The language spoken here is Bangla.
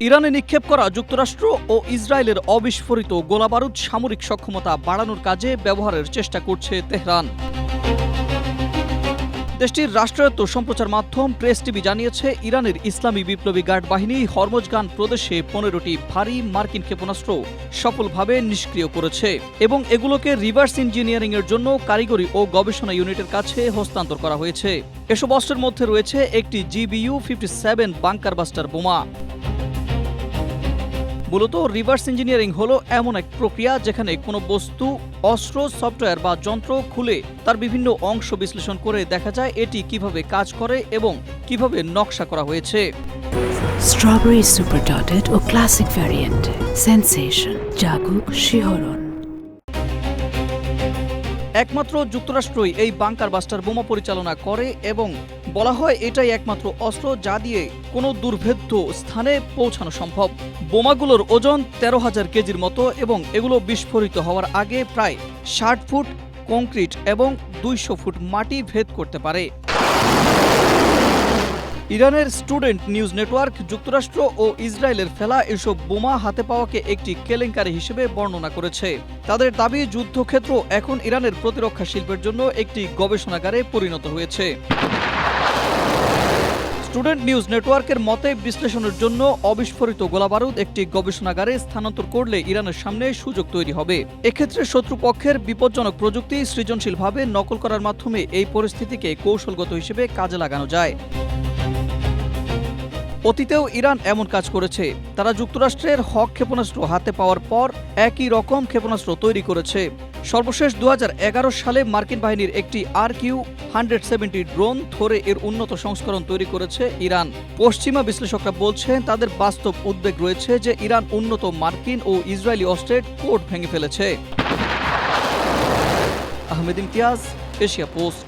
ইরানে নিক্ষেপ করা যুক্তরাষ্ট্র ও ইসরায়েলের অবিস্ফোরিত গোলাবারুদ সামরিক সক্ষমতা বাড়ানোর কাজে ব্যবহারের চেষ্টা করছে তেহরান। দেশটির রাষ্ট্রায়ত্ত সম্প্রচার মাধ্যম প্রেস টিভি জানিয়েছে, ইরানের ইসলামী বিপ্লবী গার্ড বাহিনী হরমোজগান প্রদেশে 15টি ভারী মার্কিন ক্ষেপণাস্ত্র সফলভাবে নিষ্ক্রিয় করেছে এবং এগুলোকে রিভার্স ইঞ্জিনিয়ারিংয়ের জন্য কারিগরি ও গবেষণা ইউনিটের কাছে হস্তান্তর করা হয়েছে। এসব অস্ত্রের মধ্যে রয়েছে একটি GBU-57 বাংকার বাস্টার বোমা। মূলত রিভার্স ইঞ্জিনিয়ারিং হলো এমন এক প্রক্রিয়া যেখানে কোনো বস্তু, অস্ত্র, সফটওয়্যার বা যন্ত্র খুলে তার বিভিন্ন অংশ বিশ্লেষণ করে দেখা যায় এটি কিভাবে কাজ করে এবং কিভাবে নকশা করা হয়েছে। স্ট্রবেরি সুপার ডটেড ও ক্লাসিক ভ্যারিয়েন্ট সেন্সেশন জাগুক শিহরণ। একমাত্র যুক্তরাষ্ট্রই এই বাংকার বাস্টার বোমা পরিচালনা করে এবং বলা হয় এটাই একমাত্র অস্ত্র যা দিয়ে কোনো দুর্ভেদ্য স্থানে পৌঁছানো সম্ভব। বোমাগুলোর ওজন 13,000 কেজির মতো এবং এগুলো বিস্ফোরিত হওয়ার আগে প্রায় 60 ফুট কংক্রিট এবং 200 ফুট মাটি ভেদ করতে পারে। ইরানের স্টুডেন্ট নিউজ নেটওয়ার্ক যুক্তরাষ্ট্র ও ইসরায়েলের ফেলা এসব বোমা হাতে পাওয়াকে একটি কেলেঙ্কারি হিসেবে বর্ণনা করেছে। তাদের দাবি, যুদ্ধক্ষেত্র এখন ইরানের প্রতিরক্ষা শিল্পের জন্য একটি গবেষণাগারে পরিণত হয়েছে। স্টুডেন্ট নিউজ নেটওয়ার্কের মতে, বিশ্লেষণের জন্য অবিস্ফোরিত গোলাবারুদ একটি গবেষণাগারে স্থানান্তর করলে ইরানের সামনে সুযোগ তৈরি হবে। এক্ষেত্রে শত্রুপক্ষের বিপজ্জনক প্রযুক্তি সৃজনশীলভাবে নকল করার মাধ্যমে এই পরিস্থিতিকে কৌশলগত হিসেবে কাজে লাগানো যায়। অতীতেও ইরান এমন কাজ করেছে। তারা যুক্তরাষ্ট্রের হক ক্ষেপণাস্ত্র হাতে পাওয়ার পর একই রকম ক্ষেপণাস্ত্র তৈরি করেছে। সর্বশেষ 2011 সালে মার্কিন বাহিনীর একটি RQ-170 ড্রোন ধরে এর উন্নত সংস্করণ তৈরি করেছে ইরান। পশ্চিমা বিশ্লেষকরা বলছেন তাদের বাস্তব উদ্বেগ রয়েছে যে ইরান উন্নত মার্কিন ও ইসরায়েলি অস্ত্রের কোড ভেঙে ফেলেছে। Ahmed Imtiaz, Asia post.